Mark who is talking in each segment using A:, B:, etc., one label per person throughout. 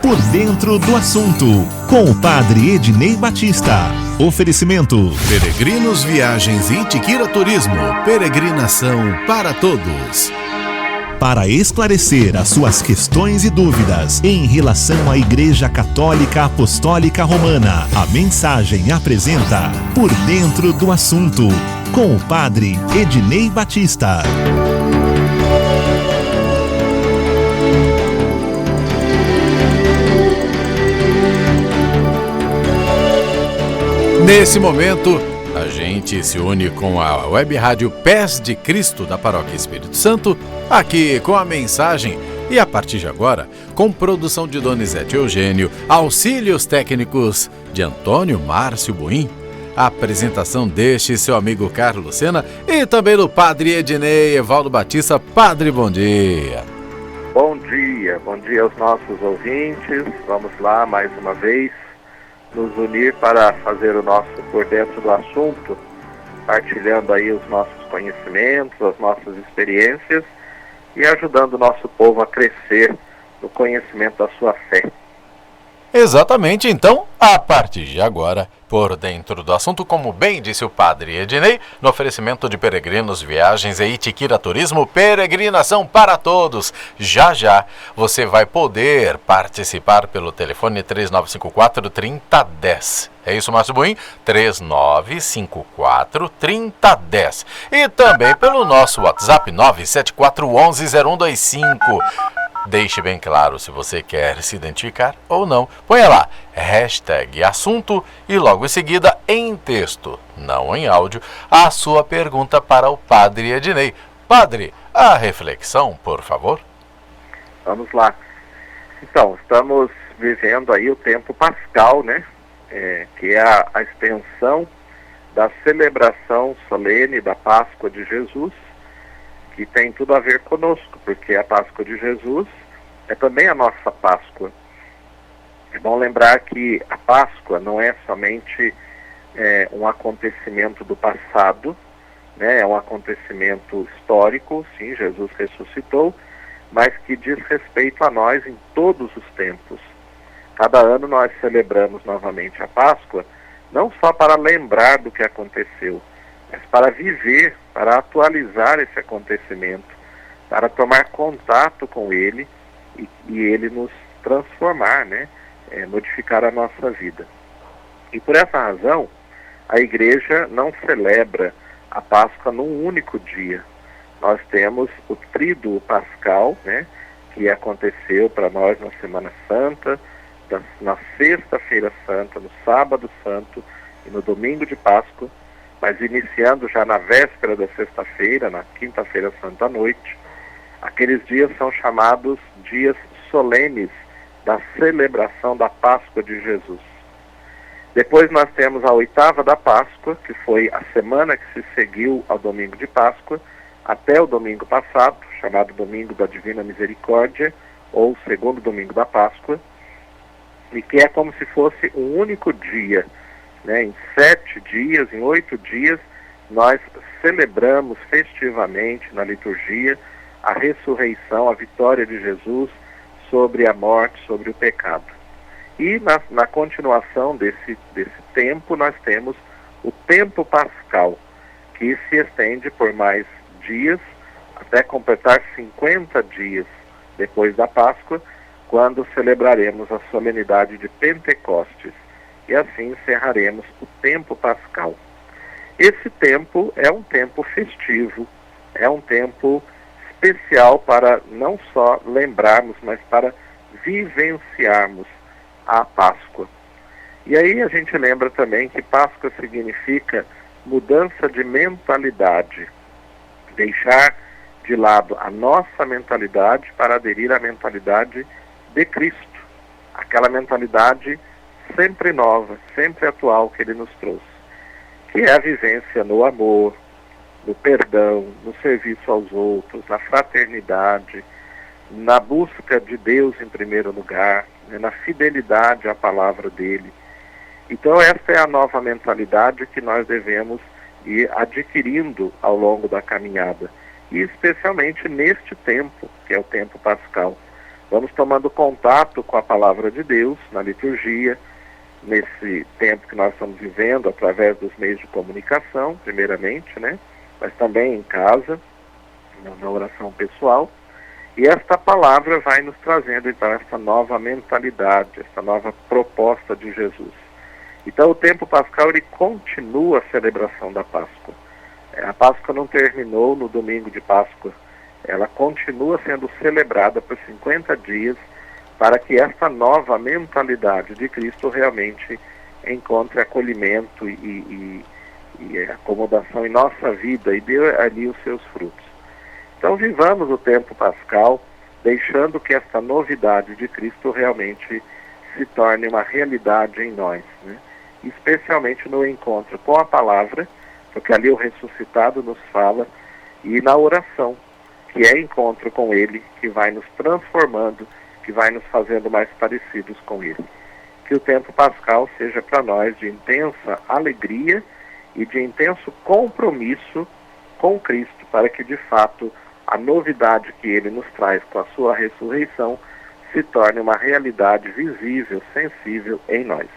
A: Por Dentro do Assunto, com o Padre Ednei Batista. Oferecimento:
B: Peregrinos Viagens e Itiquira Turismo. Peregrinação para todos.
A: Para esclarecer as suas questões e dúvidas em relação à Igreja Católica Apostólica Romana, a Mensagem apresenta Por Dentro do Assunto, com o Padre Ednei Batista.
B: Nesse momento, a gente se une com a Web Rádio Pés de Cristo da Paróquia Espírito Santo, aqui com a mensagem e a partir de agora, com produção de Donizete Eugênio, auxílios técnicos de Antônio Márcio Buim, a apresentação deste seu amigo Carlos Sena e também do Padre Ednei Evaldo Batista. Padre, bom dia.
C: Bom dia aos nossos ouvintes. Vamos lá mais uma vez nos unir para fazer o nosso Por Dentro do Assunto, partilhando aí os nossos conhecimentos, as nossas experiências e ajudando o nosso povo a crescer no conhecimento da sua fé.
B: Exatamente, então, a partir de agora, Por Dentro do Assunto, como bem disse o Padre Ednei, no oferecimento de Peregrinos Viagens e Itiquira Turismo, peregrinação para todos. Já você vai poder participar pelo telefone 3954-3010. É isso, Márcio Buim? 3954-3010. E também pelo nosso WhatsApp 974110125. Deixe bem claro se você quer se identificar ou não. Ponha lá, hashtag assunto e logo em seguida, em texto, não em áudio, a sua pergunta para o Padre Ednei. Padre, a reflexão, por favor.
C: Vamos lá. Então, estamos vivendo aí o tempo pascal, né? Que é a extensão da celebração solene da Páscoa de Jesus, que tem tudo a ver conosco, porque a Páscoa de Jesus é também a nossa Páscoa. É bom lembrar que a Páscoa não é somente um acontecimento do passado, né? É um acontecimento histórico, sim, Jesus ressuscitou, mas que diz respeito a nós em todos os tempos. Cada ano nós celebramos novamente a Páscoa, não só para lembrar do que aconteceu, mas para viver, para atualizar esse acontecimento, para tomar contato com ele e ele nos transformar, né? Modificar a nossa vida. E por essa razão, a Igreja não celebra a Páscoa num único dia. Nós temos o Tríduo Pascal, né? Que aconteceu para nós na Semana Santa, na Sexta-feira Santa, no Sábado Santo e no Domingo de Páscoa, mas iniciando já na véspera da sexta-feira, na Quinta-feira Santa à noite. Aqueles dias são chamados dias solenes da celebração da Páscoa de Jesus. Depois nós temos a oitava da Páscoa, que foi a semana que se seguiu ao domingo de Páscoa, até o domingo passado, chamado Domingo da Divina Misericórdia, ou segundo domingo da Páscoa, e que é como se fosse um único dia, né? Em 7 dias, em 8 dias, nós celebramos festivamente na liturgia a ressurreição, a vitória de Jesus sobre a morte, sobre o pecado. E na continuação desse tempo, nós temos o tempo pascal, que se estende por mais dias, até completar 50 dias depois da Páscoa, quando celebraremos a solenidade de Pentecostes. E assim encerraremos o tempo pascal. Esse tempo é um tempo festivo, é um tempo especial para não só lembrarmos, mas para vivenciarmos a Páscoa. E aí a gente lembra também que Páscoa significa mudança de mentalidade, deixar de lado a nossa mentalidade para aderir à mentalidade de Cristo, aquela mentalidade sempre nova, sempre atual que ele nos trouxe, que é a vivência no amor, no perdão, no serviço aos outros, na fraternidade, na busca de Deus em primeiro lugar, né, na fidelidade à palavra dele. Então essa é a nova mentalidade que nós devemos ir adquirindo ao longo da caminhada, e especialmente neste tempo, que é o tempo pascal. vamos tomando contato com a palavra de Deus na liturgia, nesse tempo que nós estamos vivendo, através dos meios de comunicação, primeiramente, né? Mas também em casa, na oração pessoal. E esta palavra vai nos trazendo, então, essa nova mentalidade, essa nova proposta de Jesus. Então, o tempo pascal, ele continua a celebração da Páscoa. A Páscoa não terminou no domingo de Páscoa. Ela continua sendo celebrada por 50 dias para que essa nova mentalidade de Cristo realmente encontre acolhimento e acomodação em nossa vida e dê ali os seus frutos. Então, vivamos o tempo pascal, deixando que esta novidade de Cristo realmente se torne uma realidade em nós, né? Especialmente no encontro com a palavra, porque ali o ressuscitado nos fala, e na oração, que é encontro com Ele, que vai nos transformando, que vai nos fazendo mais parecidos com Ele. Que o tempo pascal seja para nós de intensa alegria e de intenso compromisso com Cristo, para que de fato a novidade que Ele nos traz com a sua ressurreição se torne uma realidade visível, sensível em nós.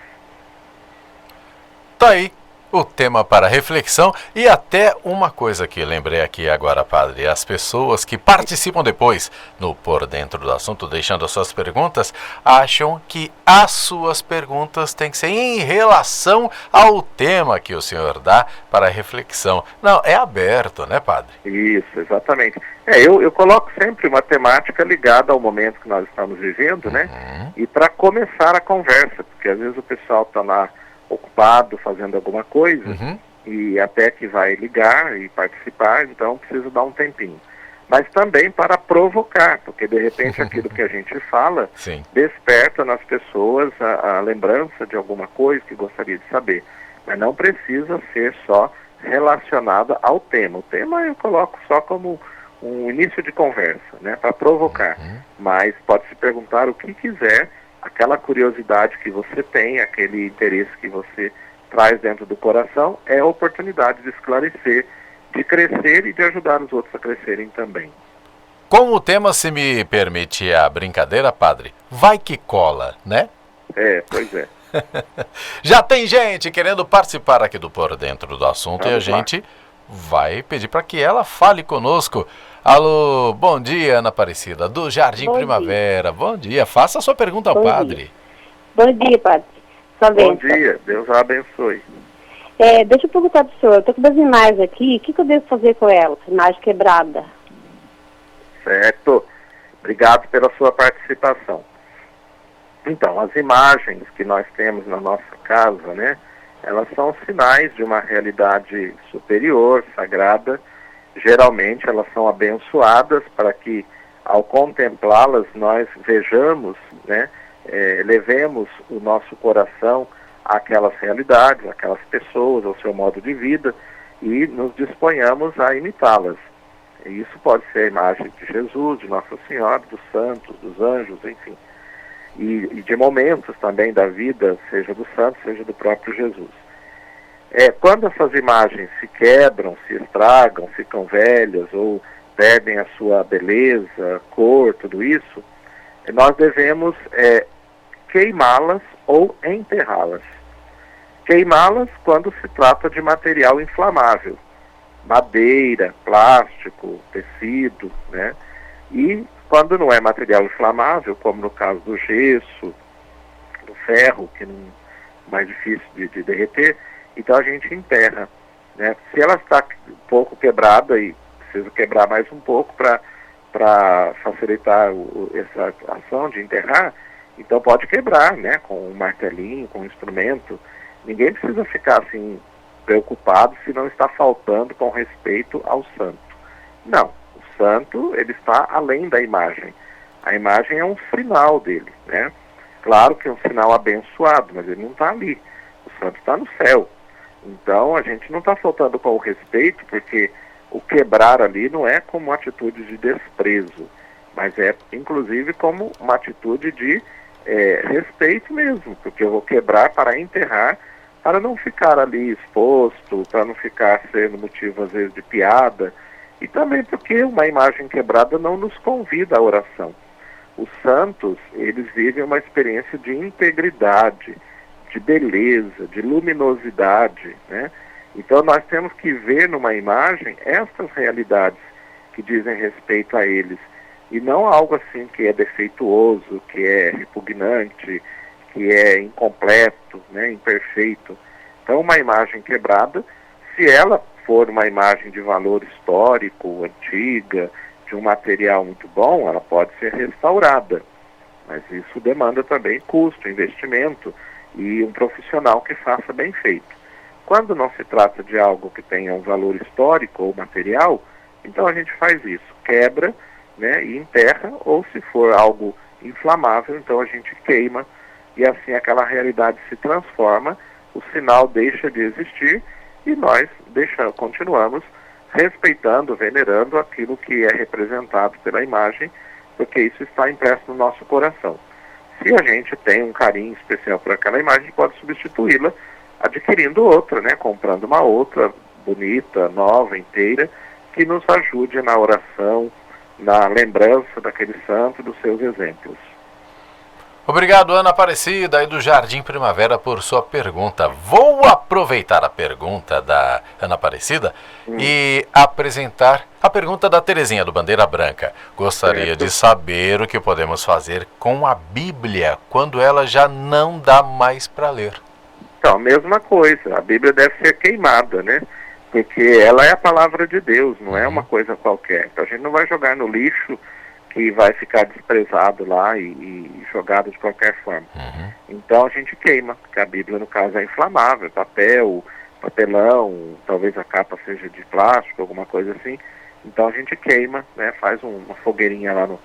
B: Tá aí o tema para reflexão. E até uma coisa que lembrei aqui agora, padre: as pessoas que participam depois no Por Dentro do Assunto, deixando as suas perguntas, acham que as suas perguntas têm que ser em relação ao tema que o senhor dá para reflexão. Não, é aberto, né, padre?
C: Isso, exatamente. Eu coloco sempre uma temática ligada ao momento que nós estamos vivendo, né? E para começar a conversa, porque às vezes o pessoal está lá ocupado fazendo alguma coisa, e até que vai ligar e participar, então precisa dar um tempinho. Mas também para provocar, porque de repente aquilo que a gente fala desperta nas pessoas a lembrança de alguma coisa que gostaria de saber. Mas não precisa ser só relacionada ao tema. O tema eu coloco só como um início de conversa, né, para provocar. Mas pode se perguntar o que quiser, aquela curiosidade que você tem, aquele interesse que você traz dentro do coração, é a oportunidade de esclarecer, de crescer e de ajudar os outros a crescerem também.
B: Com o tema, se me permite a brincadeira, padre, vai que cola, né?
C: Pois é.
B: Já tem gente querendo participar aqui do Por Dentro do Assunto. Vamos e a gente vai pedir para que ela fale conosco. Alô, bom dia, Ana Aparecida, do Jardim Primavera. Bom dia, faça a sua pergunta ao padre.
D: Bom dia, padre.
C: Bom dia, Deus a abençoe.
D: Deixa eu perguntar para o senhor, eu estou com umas imagens aqui, o que eu devo fazer com elas? Imagem quebrada.
C: Certo, obrigado pela sua participação. Então, as imagens que nós temos na nossa casa, né, elas são sinais de uma realidade superior, sagrada. Geralmente elas são abençoadas para que, ao contemplá-las, nós vejamos, né, levemos o nosso coração àquelas realidades, àquelas pessoas, ao seu modo de vida, e nos disponhamos a imitá-las. E isso pode ser a imagem de Jesus, de Nossa Senhora, dos santos, dos anjos, enfim. E de momentos também da vida, seja do santo, seja do próprio Jesus. Quando essas imagens se quebram, se estragam, ficam velhas ou perdem a sua beleza, cor, tudo isso, nós devemos queimá-las ou enterrá-las. Queimá-las quando se trata de material inflamável, madeira, plástico, tecido, né? E quando não é material inflamável, como no caso do gesso, do ferro, que é mais difícil de derreter, então a gente enterra, né? Se ela está um pouco quebrada e precisa quebrar mais um pouco para facilitar essa ação de enterrar, então pode quebrar, né? Com um martelinho, com um instrumento. Ninguém precisa ficar assim preocupado se não está faltando com respeito ao santo. Não, o santo ele está além da imagem. A imagem é um sinal dele, né? Claro que é um sinal abençoado, mas ele não está ali. O santo está no céu. Então a gente não está faltando com o respeito, porque o quebrar ali não é como uma atitude de desprezo, mas é inclusive como uma atitude de respeito mesmo, porque eu vou quebrar para enterrar, para não ficar ali exposto, para não ficar sendo motivo às vezes de piada, e também porque uma imagem quebrada não nos convida à oração. Os santos, eles vivem uma experiência de integridade, de beleza, de luminosidade, né? Então nós temos que ver numa imagem estas realidades que dizem respeito a eles, e não algo assim que é defeituoso, que é repugnante, que é incompleto, né, imperfeito. Então uma imagem quebrada, se ela for uma imagem de valor histórico, antiga, de um material muito bom, ela pode ser restaurada, mas isso demanda também custo, investimento e um profissional que faça bem feito. Quando não se trata de algo que tenha um valor histórico ou material, então a gente faz isso, quebra, né, e enterra, ou se for algo inflamável, então a gente queima, e assim aquela realidade se transforma, o sinal deixa de existir e nós continuamos respeitando, venerando aquilo que é representado pela imagem, porque isso está impresso no nosso coração. Se a gente tem um carinho especial por aquela imagem, pode substituí-la adquirindo outra, né, comprando uma outra bonita, nova, inteira, que nos ajude na oração, na lembrança daquele santo e dos seus exemplos.
B: Obrigado, Ana Aparecida, aí do Jardim Primavera, por sua pergunta. Vou aproveitar a pergunta da Ana Aparecida e apresentar a pergunta da Terezinha, do Bandeira Branca. Gostaria de saber o que podemos fazer com a Bíblia quando ela já não dá mais para ler.
C: Então, a mesma coisa, a Bíblia deve ser queimada, né? Porque ela é a palavra de Deus, não é uma coisa qualquer. Então a gente não vai jogar no lixo que vai ficar desprezado lá e jogado de qualquer forma. Então a gente queima, porque a Bíblia no caso é inflamável, papel, papelão, talvez a capa seja de plástico, alguma coisa assim. Então a gente queima, né? Faz uma fogueirinha lá no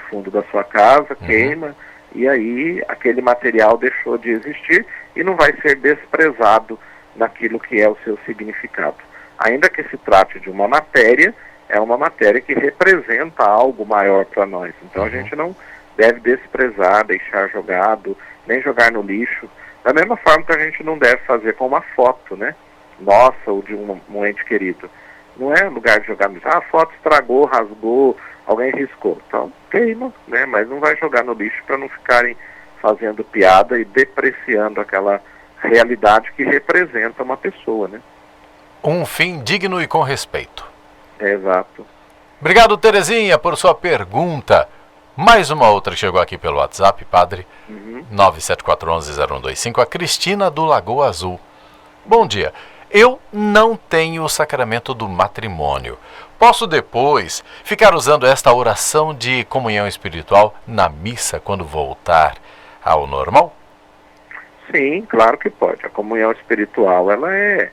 C: fundo da sua casa, queima, e aí aquele material deixou de existir e não vai ser desprezado naquilo que é o seu significado. Ainda que se trate de uma matéria, é uma matéria que representa algo maior para nós. Então a gente não deve desprezar, deixar jogado, nem jogar no lixo. Da mesma forma que a gente não deve fazer com uma foto, né? Nossa, ou de um ente querido. Não é lugar de jogar no lixo. Ah, a foto estragou, rasgou, alguém riscou. Então queima, né? Mas não vai jogar no lixo para não ficarem fazendo piada e depreciando aquela realidade que representa uma pessoa, né?
B: Um fim digno e com respeito.
C: Exato.
B: Obrigado, Terezinha, por sua pergunta. Mais uma outra que chegou aqui pelo WhatsApp, padre. 974110125, a Cristina do Lagoa Azul. Bom dia. Eu não tenho o sacramento do matrimônio. Posso depois ficar usando esta oração de comunhão espiritual na missa quando voltar ao normal?
C: Sim, claro que pode. A comunhão espiritual, ela é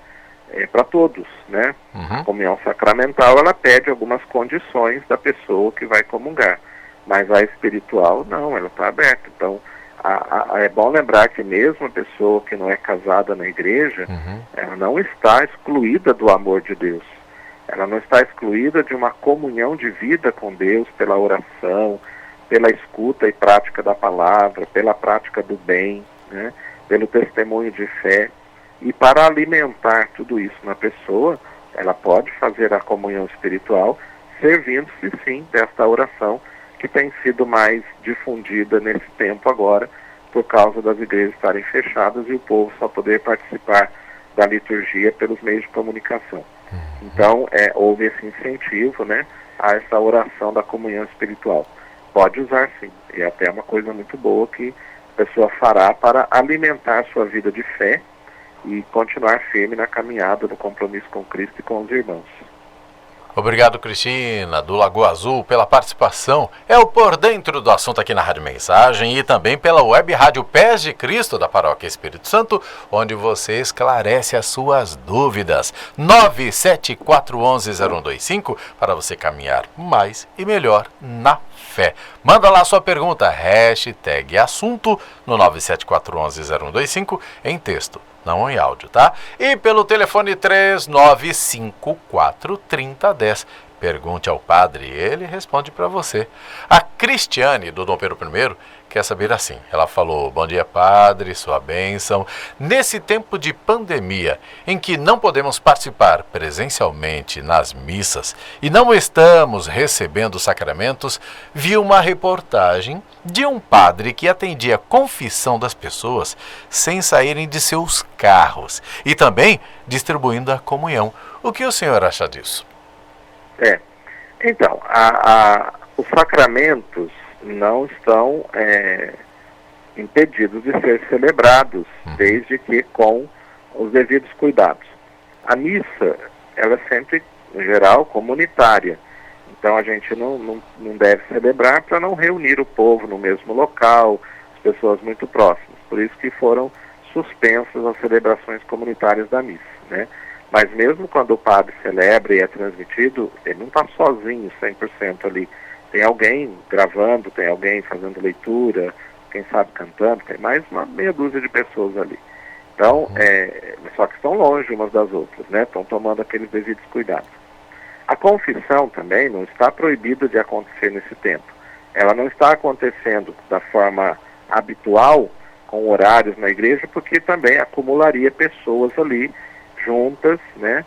C: para todos, né? A comunhão sacramental, ela pede algumas condições da pessoa que vai comungar, mas a espiritual, não, ela está aberta. Então, é bom lembrar que mesmo a pessoa que não é casada na igreja, ela não está excluída do amor de Deus. Ela não está excluída de uma comunhão de vida com Deus pela oração, pela escuta e prática da palavra, pela prática do bem, né? Pelo testemunho de fé. E para alimentar tudo isso na pessoa, ela pode fazer a comunhão espiritual, servindo-se sim desta oração que tem sido mais difundida nesse tempo agora, por causa das igrejas estarem fechadas e o povo só poder participar da liturgia pelos meios de comunicação. Então, houve esse incentivo, né, a essa oração da comunhão espiritual. Pode usar sim, e até é uma coisa muito boa que a pessoa fará para alimentar sua vida de fé e continuar firme na caminhada, no compromisso com Cristo e com os irmãos.
B: Obrigado, Cristina, do Lagoa Azul, pela participação. É o Por Dentro do Assunto aqui na Rádio Mensagem e também pela web rádio Pés de Cristo da Paróquia Espírito Santo, onde você esclarece as suas dúvidas. 974110125 para você caminhar mais e melhor na fé. Manda lá sua pergunta, hashtag assunto no 974110125 em texto, não em áudio, tá? E pelo telefone 39543010. Pergunte ao padre e ele responde para você. A Cristiane, do Dom Pedro I, quer saber assim. Ela falou: bom dia, padre, sua bênção. Nesse tempo de pandemia, em que não podemos participar presencialmente nas missas e não estamos recebendo sacramentos, vi uma reportagem de um padre que atendia a confissão das pessoas sem saírem de seus carros e também distribuindo a comunhão. O que o senhor acha disso?
C: Então, os sacramentos não estão impedidos de ser celebrados, desde que com os devidos cuidados. A missa, ela é sempre, em geral, comunitária. Então a gente não deve celebrar para não reunir o povo no mesmo local, as pessoas muito próximas. Por isso que foram suspensas as celebrações comunitárias da missa, né? Mas mesmo quando o padre celebra e é transmitido, ele não está sozinho 100% ali. Tem alguém gravando, tem alguém fazendo leitura, quem sabe cantando, tem mais uma meia dúzia de pessoas ali. Então, só que estão longe umas das outras, né? Estão tomando aqueles devidos cuidados. A confissão também não está proibida de acontecer nesse tempo. Ela não está acontecendo da forma habitual, com horários na igreja, porque também acumularia pessoas ali juntas, né,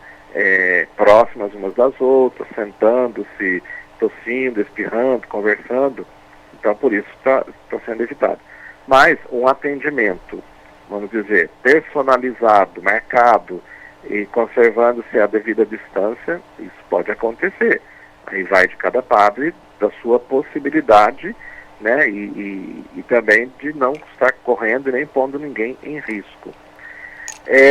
C: próximas umas das outras, sentando-se, tossindo, espirrando, conversando. Então, por isso está sendo evitado. Mas um atendimento, vamos dizer, personalizado, marcado e conservando-se a devida distância, isso pode acontecer. Aí vai de cada padre, da sua possibilidade, né, e também de não estar correndo e nem pondo ninguém em risco.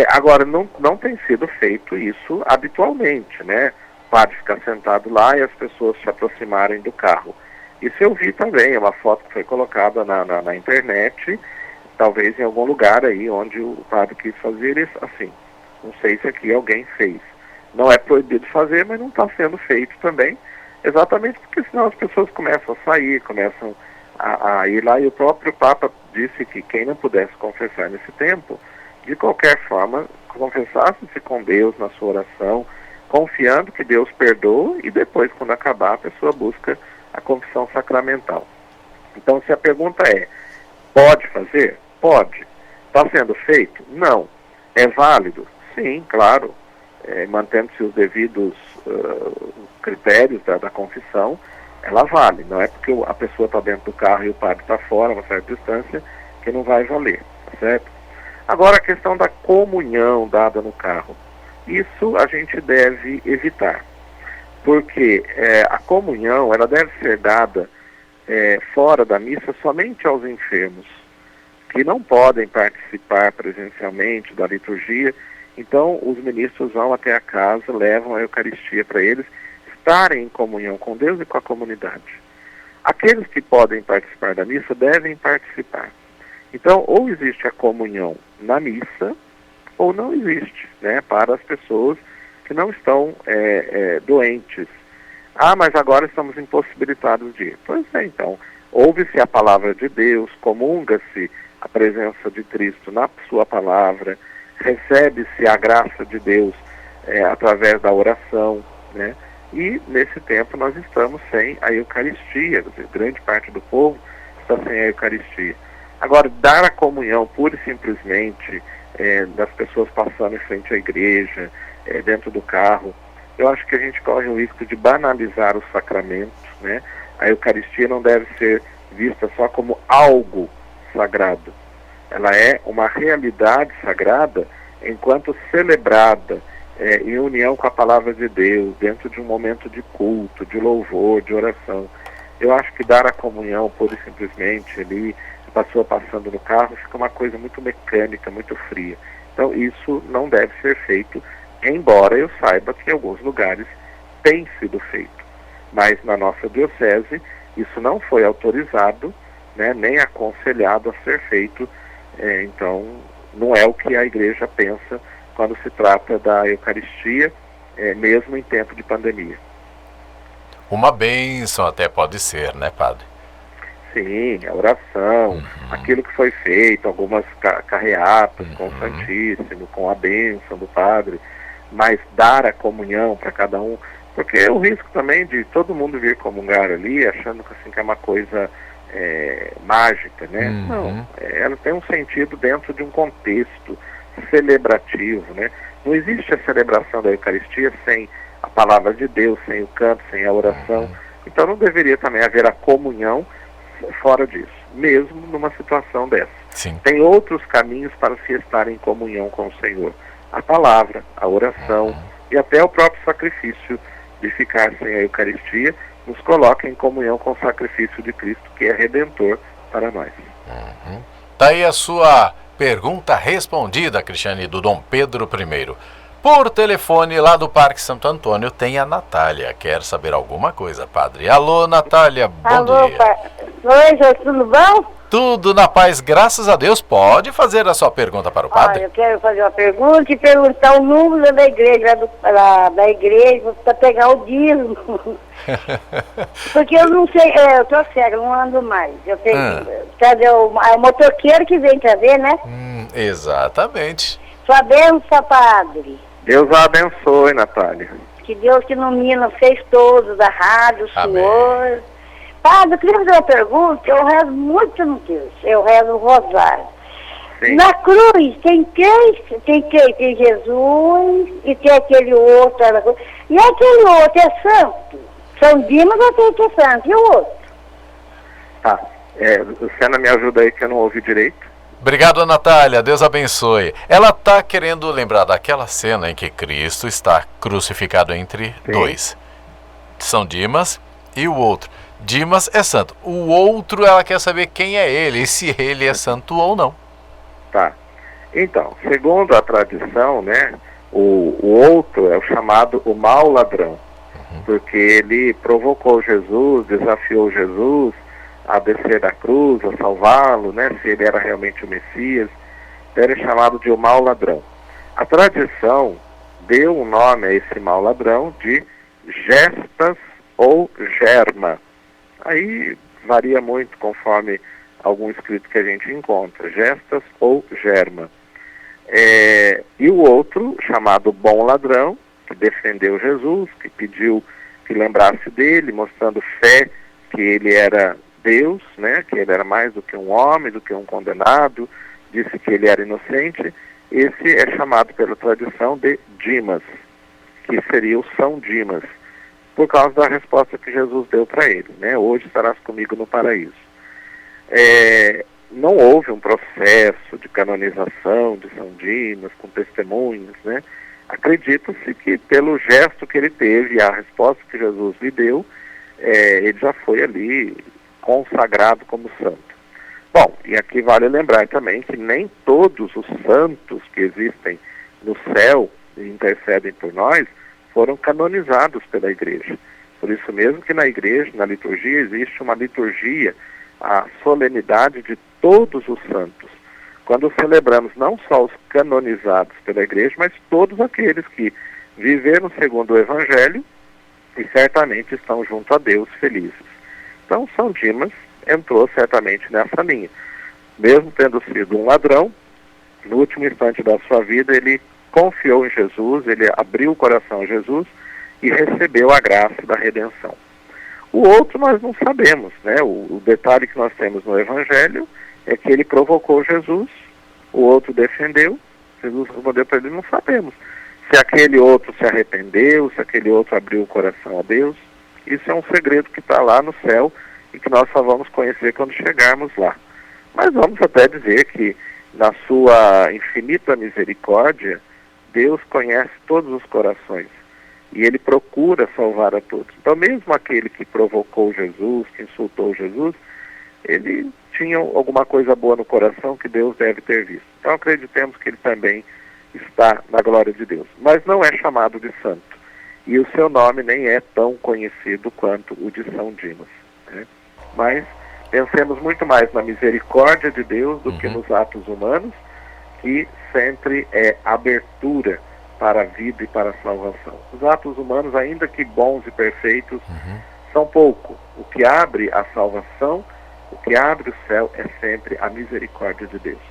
C: Agora, não tem sido feito isso habitualmente, né? O padre ficar sentado lá e as pessoas se aproximarem do carro. Isso eu vi também, é uma foto que foi colocada na internet, talvez em algum lugar aí onde o padre quis fazer isso assim. Não sei se aqui alguém fez. Não é proibido fazer, mas não está sendo feito também, exatamente porque senão as pessoas começam a sair, começam a ir lá, e o próprio Papa disse que quem não pudesse confessar nesse tempo, de qualquer forma, confessasse-se com Deus na sua oração, confiando que Deus perdoa, e depois, quando acabar, a pessoa busca a confissão sacramental. Então, se a pergunta é, pode fazer? Pode. Está sendo feito? Não. É válido? Sim, claro. Mantendo-se os devidos critérios da confissão, ela vale. Não é porque a pessoa está dentro do carro e o padre está fora, a uma certa distância, que não vai valer, tá certo? Agora, a questão da comunhão dada no carro. Isso a gente deve evitar, porque a comunhão ela deve ser dada fora da missa somente aos enfermos, que não podem participar presencialmente da liturgia. Então, os ministros vão até a casa, levam a Eucaristia para eles estarem em comunhão com Deus e com a comunidade. Aqueles que podem participar da missa devem participar. Então, ou existe a comunhão na missa, ou não existe, né, para as pessoas que não estão doentes. Ah, mas agora estamos impossibilitados de ir. Pois é, então, ouve-se a palavra de Deus, comunga-se a presença de Cristo na sua palavra, recebe-se a graça de Deus através da oração, né? E nesse tempo nós estamos sem a Eucaristia, grande parte do povo está sem a Eucaristia. Agora, dar a comunhão pura e simplesmente das pessoas passando em frente à igreja, dentro do carro, eu acho que a gente corre o risco de banalizar os sacramentos, né? A Eucaristia não deve ser vista só como algo sagrado. Ela é uma realidade sagrada enquanto celebrada em união com a palavra de Deus, dentro de um momento de culto, de louvor, de oração. Eu acho que dar a comunhão pura e simplesmente ali, a pessoa passando no carro, fica uma coisa muito mecânica, muito fria. Então isso não deve ser feito, embora eu saiba que em alguns lugares tem sido feito. Mas na nossa diocese isso não foi autorizado, né, nem aconselhado a ser feito. Então não é o que a igreja pensa quando se trata da Eucaristia, mesmo em tempo de pandemia.
B: Uma bênção até pode ser, né, padre?
C: Sim, a oração, aquilo que foi feito, algumas carreatas com o Santíssimo, com a bênção do padre, mas dar a comunhão para cada um Porque é o risco também de todo mundo vir comungar ali, achando que, assim, que é uma coisa mágica, né? Não, ela tem um sentido dentro de um contexto celebrativo, né? Não existe a celebração da Eucaristia sem a palavra de Deus, sem o canto, sem a oração. Então não deveria também haver a comunhão fora disso, mesmo numa situação dessa.
B: Sim.
C: Tem outros caminhos para se estar em comunhão com o Senhor. A palavra, a oração e até o próprio sacrifício de ficar sem a Eucaristia nos coloca em comunhão com o sacrifício de Cristo, que é redentor para nós.
B: Tá aí a sua pergunta respondida, Cristiane, do Dom Pedro I. Por telefone, lá do Parque Santo Antônio, tem a Natália. Quer saber alguma coisa, padre? Alô, Natália, bom dia.
D: Oi, Jorge, tudo bom?
B: Tudo na paz, graças a Deus. Pode fazer a sua pergunta para o padre?
D: Eu quero fazer uma pergunta e perguntar o número da igreja, da igreja, para pegar o dízimo. Porque eu não sei, eu tô cega, não ando mais. Eu tenho trazer o motoqueiro que vem trazer, né?
B: Exatamente.
D: Sua bênção, padre.
C: Deus a abençoe, Natália.
D: Que Deus que ilumina vocês todos, da rádio, o Senhor. Padre, eu queria fazer uma pergunta. Eu rezo muito no Deus. Eu rezo o rosário.
C: Sim.
D: Na cruz tem três, tem Jesus e tem aquele outro. E aquele outro é santo? São Dimas ou tem que é santo? E o outro?
C: Tá. Luciana, me ajuda aí que eu não ouvi direito.
B: Obrigado, Natália. Deus abençoe. Ela está querendo lembrar daquela cena em que Cristo está crucificado entre dois. São Dimas e o outro. Dimas é santo. O outro, ela quer saber quem é ele e se ele é santo ou não.
C: Tá. Então, segundo a tradição, né, o outro é o chamado o mau ladrão, porque ele provocou Jesus, desafiou Jesus a descer da cruz, a salvá-lo, né, se ele era realmente o Messias. Então ele é chamado de o mau ladrão. A tradição deu um nome a esse mau ladrão de Gestas ou Germa. Aí varia muito conforme algum escrito que a gente encontra, Gestas ou Germa. E o outro, chamado Bom Ladrão, que defendeu Jesus, que pediu que lembrasse dele, mostrando fé que ele era Deus, né, que ele era mais do que um homem, do que um condenado, disse que ele era inocente. Esse é chamado pela tradição de Dimas, que seria o São Dimas, por causa da resposta que Jesus deu para ele, né? Hoje estarás comigo no paraíso. Não houve um processo de canonização de São Dimas, com testemunhas, né? Acredita-se que pelo gesto que ele teve e a resposta que Jesus lhe deu, ele já foi ali consagrado como santo. Bom, e aqui vale lembrar também que nem todos os santos que existem no céu e intercedem por nós foram canonizados pela igreja. Por isso mesmo que na igreja, na liturgia, existe uma liturgia, a solenidade de todos os santos. Quando celebramos não só os canonizados pela igreja, mas todos aqueles que viveram segundo o Evangelho e certamente estão junto a Deus felizes. Então São Dimas entrou certamente nessa linha. Mesmo tendo sido um ladrão, no último instante da sua vida ele confiou em Jesus, ele abriu o coração a Jesus e recebeu a graça da redenção. O outro nós não sabemos, né? O detalhe que nós temos no Evangelho é que ele provocou Jesus, o outro defendeu, Jesus respondeu para ele, não sabemos se aquele outro se arrependeu, se aquele outro abriu o coração a Deus. Isso é um segredo que está lá no céu e que nós só vamos conhecer quando chegarmos lá. Mas vamos até dizer que na sua infinita misericórdia, Deus conhece todos os corações e ele procura salvar a todos. Então mesmo aquele que provocou Jesus, que insultou Jesus, ele tinha alguma coisa boa no coração que Deus deve ter visto. Então acreditemos que ele também está na glória de Deus, mas não é chamado de santo. E o seu nome nem é tão conhecido quanto o de São Dimas, né? Mas pensemos muito mais na misericórdia de Deus do que nos atos humanos, que sempre é abertura para a vida e para a salvação. Os atos humanos, ainda que bons e perfeitos, são pouco. O que abre a salvação, o que abre o céu é sempre a misericórdia de Deus.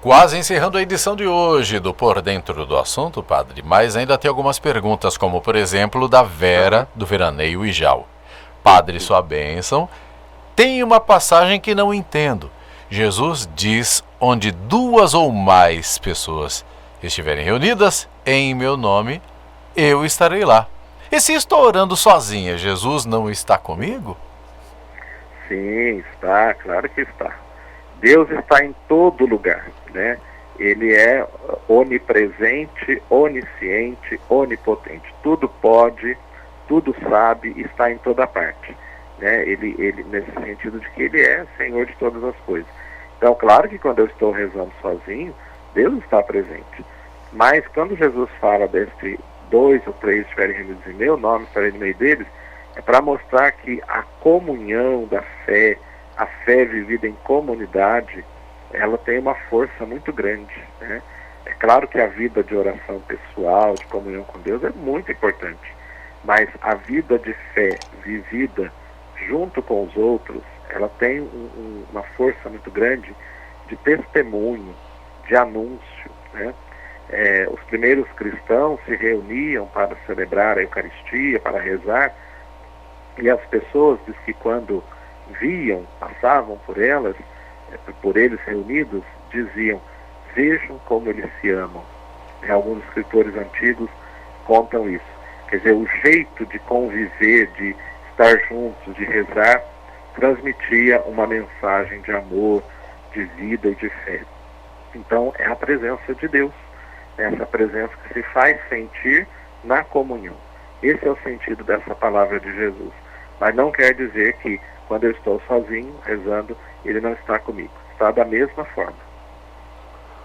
B: Quase encerrando a edição de hoje do Por Dentro do Assunto, padre, mas ainda tem algumas perguntas, como por exemplo da Vera, do Veraneio Ijau. Padre, sua bênção. Tem uma passagem que não entendo. Jesus diz: onde 2 ou mais pessoas estiverem reunidas em meu nome, eu estarei lá. E se estou orando sozinha, Jesus não está comigo?
C: Sim, está, claro que está. Deus está em todo lugar, né? Ele é onipresente, onisciente, onipotente. Tudo pode, tudo sabe, está em toda parte, né? Ele nesse sentido de que ele é Senhor de todas as coisas. Então, claro que quando eu estou rezando sozinho, Deus está presente. Mas quando Jesus fala desse 2 ou 3 estiverem reunidos em meu nome, estarei no meio deles, é para mostrar que a comunhão da fé, a fé vivida em comunidade, ela tem uma força muito grande, né? É claro que a vida de oração pessoal, de comunhão com Deus é muito importante, mas a vida de fé vivida junto com os outros, ela tem uma força muito grande de testemunho, de anúncio, né? Os primeiros cristãos se reuniam para celebrar a Eucaristia, para rezar, e as pessoas, diz que quando viam, passavam por elas, por eles reunidos, diziam: vejam como eles se amam. Alguns escritores antigos contam isso. Quer dizer, o jeito de conviver, de estar juntos, de rezar, transmitia uma mensagem de amor, de vida e de fé. Então, é a presença de Deus, essa presença que se faz sentir na comunhão. Esse é o sentido dessa palavra de Jesus. Mas não quer dizer que quando eu estou sozinho, rezando, ele não está comigo. Está da mesma forma.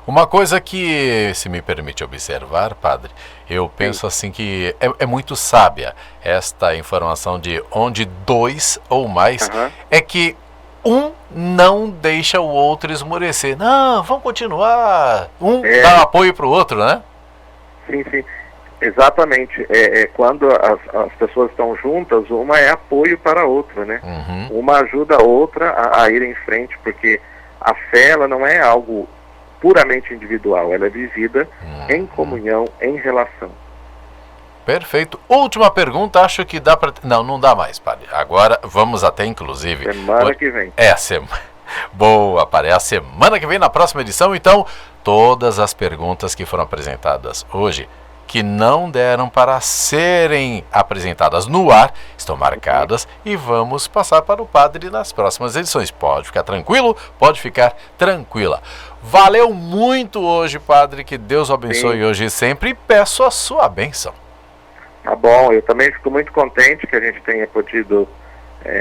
B: Uma coisa que, se me permite observar, padre, eu penso assim que é muito sábia esta informação de onde 2 ou mais, é que um não deixa o outro esmorecer. Não, vamos continuar. Um dá apoio para o outro, né?
C: Sim, sim. Exatamente. Quando as pessoas estão juntas, uma é apoio para a outra, né? Uma ajuda a outra a ir em frente, porque a fé, ela não é algo puramente individual, ela é vivida em comunhão, em relação.
B: Perfeito. Última pergunta, acho que dá para... Não dá mais, padre. Agora vamos até, inclusive...
C: Semana que vem.
B: Boa, padre. É a semana que vem, na próxima edição, então, todas as perguntas que foram apresentadas hoje, que não deram para serem apresentadas no ar, estão marcadas e vamos passar para o padre nas próximas edições. Pode ficar tranquilo, pode ficar tranquila. Valeu muito hoje, padre, que Deus o abençoe hoje e sempre, e peço a sua bênção.
C: Tá bom, eu também fico muito contente que a gente tenha podido,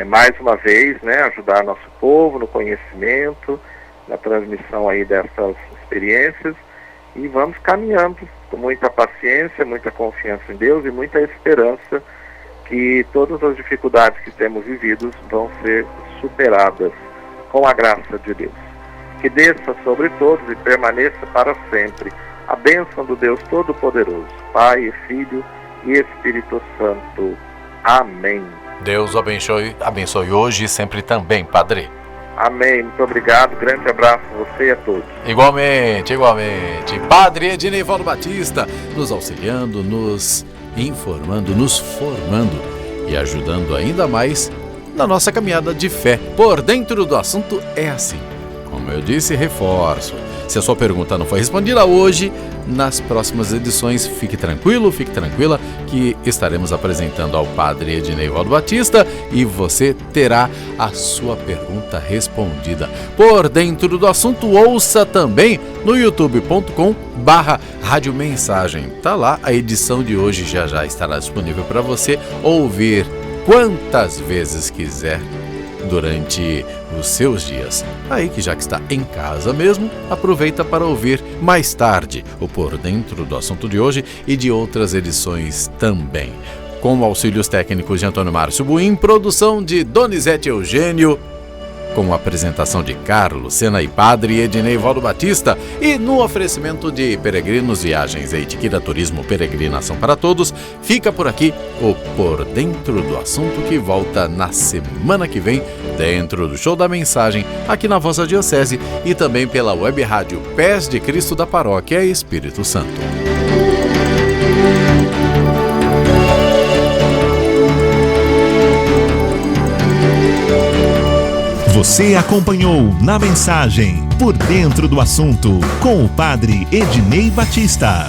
C: mais uma vez, né, ajudar nosso povo no conhecimento, na transmissão aí dessas experiências, e vamos caminhando com muita paciência, muita confiança em Deus e muita esperança que todas as dificuldades que temos vivido vão ser superadas com a graça de Deus. Que desça sobre todos e permaneça para sempre a bênção do Deus Todo-Poderoso, Pai, Filho e Espírito Santo. Amém.
B: Deus o abençoe hoje e sempre também, padre.
C: Amém. Muito obrigado. Grande abraço a você e a todos.
B: Igualmente. Padre Edneivaldo Batista, nos auxiliando, nos informando, nos formando e ajudando ainda mais na nossa caminhada de fé. Por dentro do assunto é assim. Como eu disse, reforço. Se a sua pergunta não foi respondida hoje, nas próximas edições, fique tranquilo, fique tranquila, que estaremos apresentando ao Padre Edneivaldo Batista e você terá a sua pergunta respondida. Por dentro do assunto, ouça também no youtube.com/Rádio Mensagem. Tá lá, a edição de hoje já estará disponível para você ouvir quantas vezes quiser durante os seus dias. Aí que já que está em casa mesmo, aproveita para ouvir mais tarde o Por Dentro do Assunto de hoje e de outras edições também. Com auxílios técnicos de Antônio Márcio Buim, produção de Donizete Eugênio. com a apresentação de Carlos Sena e Padre Ednei Valdo Batista, e no oferecimento de Peregrinos Viagens e Itiquira Turismo Peregrinação para Todos, fica por aqui o Por Dentro do Assunto, que volta na semana que vem, dentro do Show da Mensagem, aqui na Voz da Diocese e também pela web rádio Pés de Cristo da Paróquia Espírito Santo.
A: Você acompanhou na Mensagem Por Dentro do Assunto com o Padre Ednei Batista.